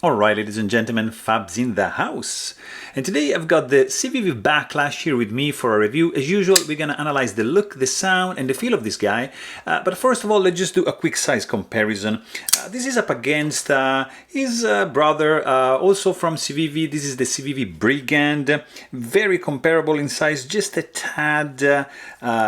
Alright, ladies and gentlemen, Fab's in the house. And today I've got the Civivi Baklash here with me for a review. As usual, we're going to analyze the look, the sound and the feel of this guy. But first of all, let's just do a quick size comparison. This is up against his brother, also from Civivi. This is the Civivi Brigand. Very comparable in size, just a tad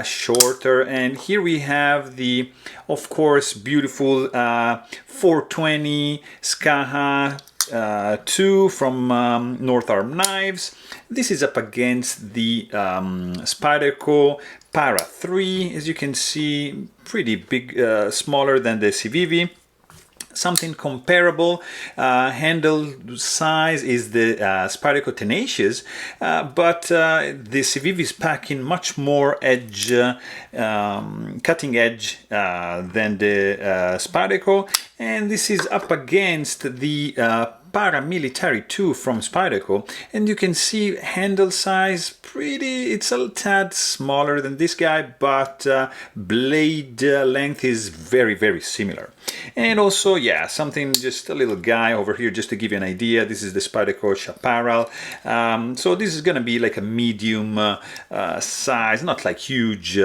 shorter. And here we have the, of course, beautiful 420 Skaha 2 from North Arm Knives. This is up against the Spyderco Para 3, as you can see, pretty big, smaller than the Civivi. Something comparable. Handle size is the Spyderco Tenacious, but the Civivi is packing much more edge, cutting edge than the Spyderco, and this is up against the Paramilitary 2 from Spyderco, and you can see handle size pretty, it's a tad smaller than this guy, but blade length is very similar. And also, yeah, something, just a little guy over here, just to give you an idea. This is the Spyderco Chaparral. So this is gonna be like a medium size, not like huge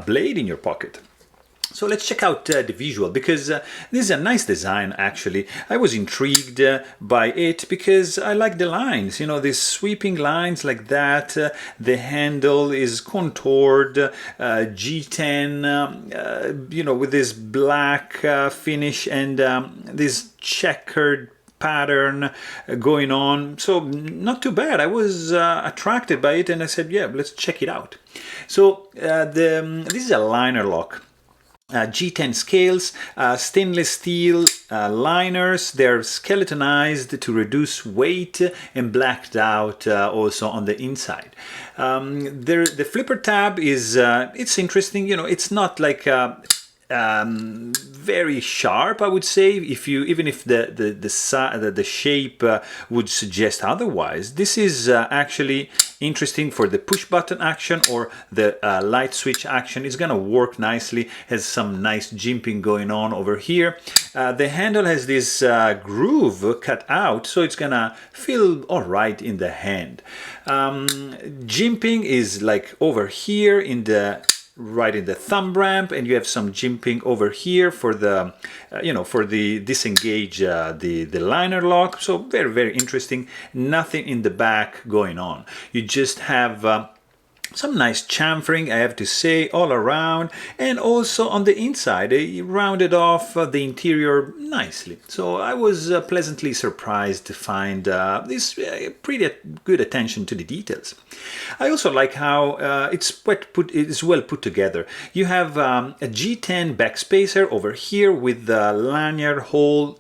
blade in your pocket. So let's check out the visual, because this is a nice design actually. I was intrigued by it because I like the lines, you know, these sweeping lines like that. The handle is contoured, G10, you know, with this black finish and this checkered pattern going on. So not too bad. I was attracted by it and I said, yeah, let's check it out. So this is a liner lock. G10 scales, stainless steel liners. They're skeletonized to reduce weight and blacked out also on the inside. The flipper tab is it's interesting. You know, it's not like very sharp, I would say, even if the shape would suggest otherwise. This is actually interesting for the push button action or the light switch action. It's gonna work nicely, has some nice jimping going on over here. The handle has this groove cut out, so it's gonna feel all right in the hand. Jimping is like over here in the right in the thumb ramp, and you have some jimping over here for the you know, for the disengage the liner lock. So very interesting. Nothing in the back going on. You just have some nice chamfering, I have to say, all around, and also on the inside they rounded off the interior nicely. So I was pleasantly surprised to find this pretty good attention to the details. I also like how it's well put together. You have a G10 backspacer over here with the lanyard hole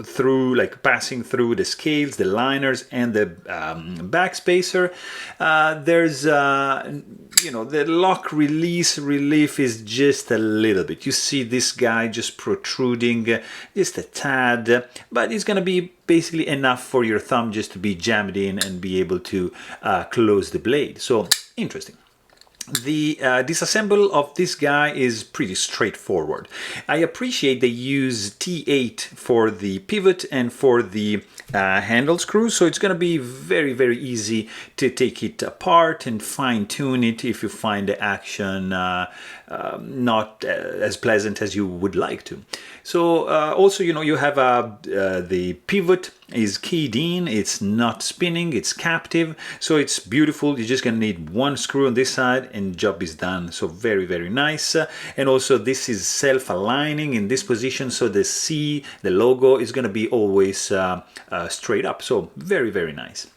through, like passing through the scales, the liners and the backspacer. There's you know, the lock release relief is just a little bit. You see this guy just protruding just a tad, but it's gonna be basically enough for your thumb just to be jammed in and be able to close the blade. So interesting. The disassemble of this guy is pretty straightforward. I appreciate they use T8 for the pivot and for the handle screw, so it's going to be very easy to take it apart and fine-tune it if you find the action not as pleasant as you would like to. So also, you know, you have the pivot is keyed in, it's not spinning, it's captive, so it's beautiful. You're just gonna need one screw on this side and job is done. So very nice. And also this is self-aligning in this position, so the C, the logo, is gonna be always straight up. So very nice.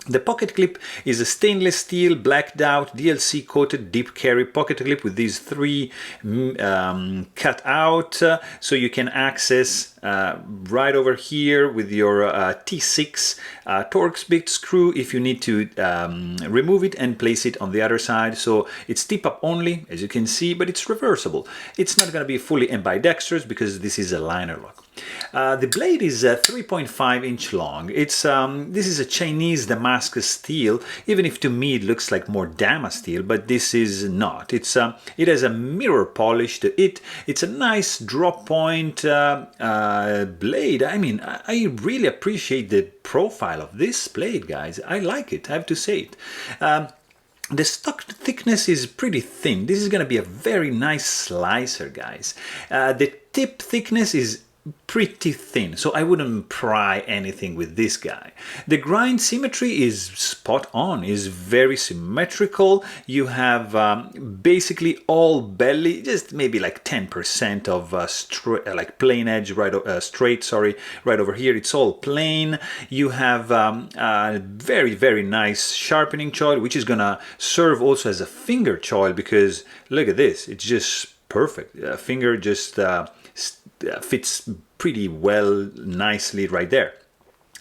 The pocket clip is a stainless steel, blacked out, DLC coated deep carry pocket clip with these three cut out, so you can access right over here with your T6 Torx bit screw if you need to remove it and place it on the other side. So it's tip up only, as you can see, but it's reversible. It's not going to be fully ambidextrous because this is a liner lock. The blade is 3.5 inch long. It's this is a Chinese Damascus steel, even if to me it looks like more Damas steel, but this is not. It's it has a mirror polish to it. It's a nice drop point blade. I mean, I really appreciate the profile of this blade, guys. I like it, I have to say it. The stock thickness is pretty thin. This is going to be a very nice slicer, guys. The tip thickness is pretty thin, so I wouldn't pry anything with this guy. The grind symmetry is spot on, is very symmetrical. You have basically all belly, just maybe like 10% of like plain edge, right, straight, sorry, right over here. It's all plain. You have a very, very nice sharpening choil, which is gonna serve also as a finger choil, because look at this, it's just perfect. Finger just fits pretty well, nicely right there.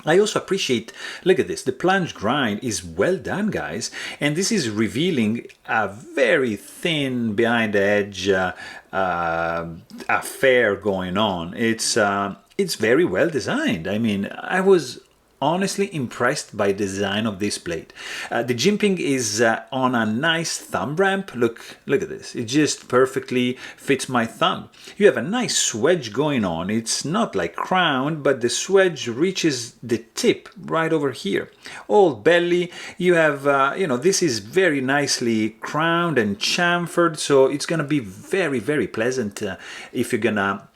I also appreciate, look at this, the plunge grind is well done, guys, and this is revealing a very thin behind the edge affair going on. It's very well designed. I mean, I was honestly impressed by the design of this blade. The jimping is on a nice thumb ramp. Look at this. It just perfectly fits my thumb. You have a nice swedge going on. It's not like crowned, but the swedge reaches the tip right over here. Old belly. You have, you know, this is very nicely crowned and chamfered, so it's gonna be very, very pleasant if you're gonna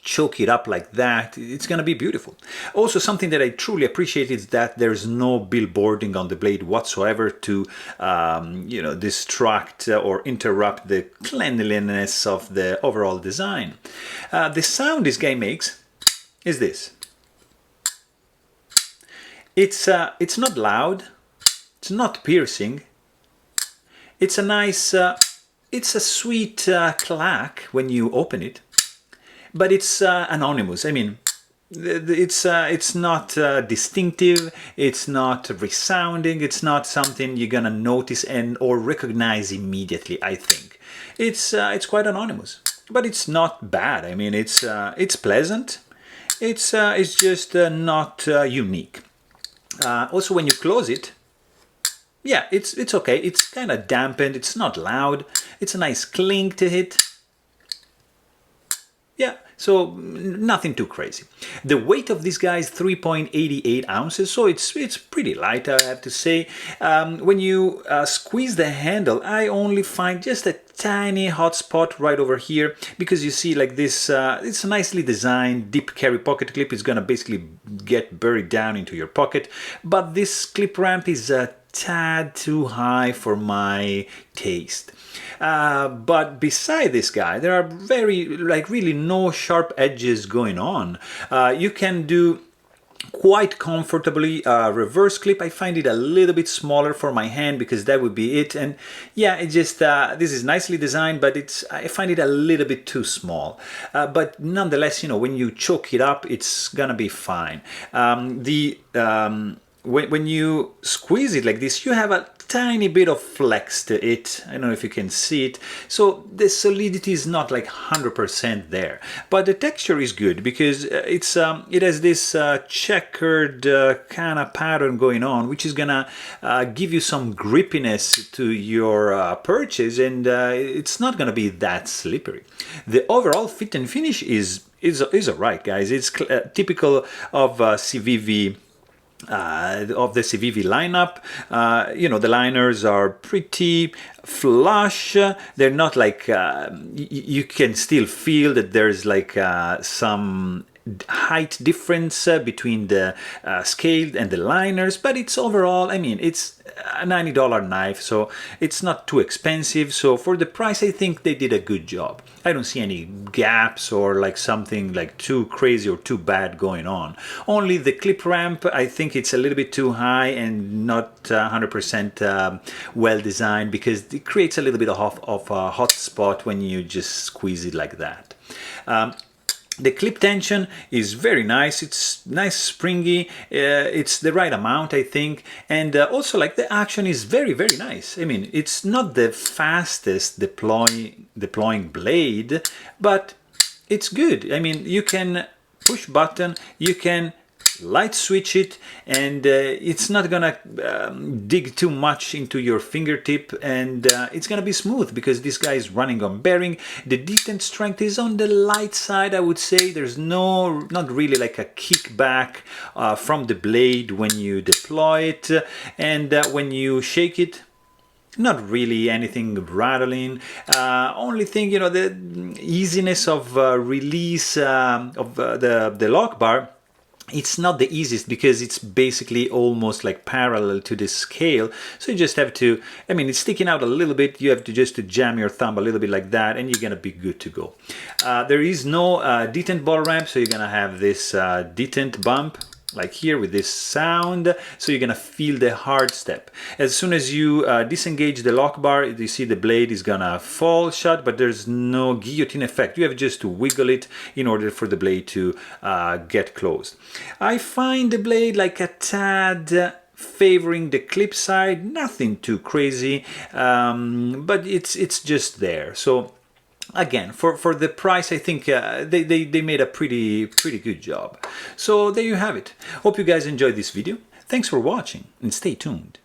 choke it up like that. It's gonna be beautiful. Also, something that I truly appreciate is that there's no billboarding on the blade whatsoever to you know, distract or interrupt the cleanliness of the overall design. The sound this guy makes is this. It's not loud, it's not piercing, it's a nice it's a sweet clack when you open it. But it's anonymous. I mean, it's not distinctive, it's not resounding, it's not something you're gonna notice and or recognize immediately. I think it's quite anonymous, but it's not bad. I mean, it's pleasant. It's just not unique. Also, when you close it, yeah, it's okay. It's kind of dampened. It's not loud. It's a nice clink to it. Yeah, so nothing too crazy. The weight of this guy is 3.88 ounces, so it's pretty light, I have to say. When you squeeze the handle, I only find just a tiny hot spot right over here, because you see, like this, it's a nicely designed deep carry pocket clip. It's gonna basically get buried down into your pocket, but this clip ramp is a tad too high for my taste. But beside this guy, there are really no sharp edges going on. You can do quite comfortably reverse clip. I find it a little bit smaller for my hand, because that would be it. And yeah, it just this is nicely designed, but I find it a little bit too small. But nonetheless, you know, when you choke it up, it's gonna be fine. When you squeeze it like this, you have a tiny bit of flex to it. I don't know if you can see it. So the solidity is not like 100% there, but the texture is good, because it has this checkered kind of pattern going on, which is gonna give you some grippiness to your purchase, and it's not gonna be that slippery. The overall fit and finish is alright, guys. It's typical of Civivi. Of the Civivi lineup. You know, the liners are pretty flush. They're not like you can still feel that there's like some height difference between the scaled and the liners, but it's overall, I mean, it's a $90 knife, so it's not too expensive. So for the price, I think they did a good job. I don't see any gaps or like something like too crazy or too bad going on. Only the clip ramp, I think it's a little bit too high and not 100% well designed, because it creates a little bit of a hot spot when you just squeeze it like that. The clip tension is very nice. It's nice, springy. It's the right amount, I think. And also, like, the action is very, very nice. I mean, it's not the fastest deploying blade, but it's good. I mean, you can push button, you can light switch it, and it's not gonna dig too much into your fingertip, and it's gonna be smooth because this guy is running on bearing. The detent strength is on the light side, I would say. There's not really like a kickback from the blade when you deploy it, and when you shake it, not really anything rattling. Only thing, you know, the easiness of release of the lock bar. It's not the easiest because it's basically almost like parallel to the scale. So you just have to, I mean, it's sticking out a little bit. You have to just jam your thumb a little bit like that, and you're gonna be good to go. There is no detent ball ramp, so you're gonna have this detent bump like here with this sound, so you're gonna feel the hard step. As soon as you disengage the lock bar, you see the blade is gonna fall shut, but there's no guillotine effect. You have just to wiggle it in order for the blade to get closed. I find the blade like a tad favoring the clip side, nothing too crazy, but it's just there. So again, for the price, I think they made a pretty good job. So there you have it. Hope you guys enjoyed this video. Thanks for watching, and stay tuned.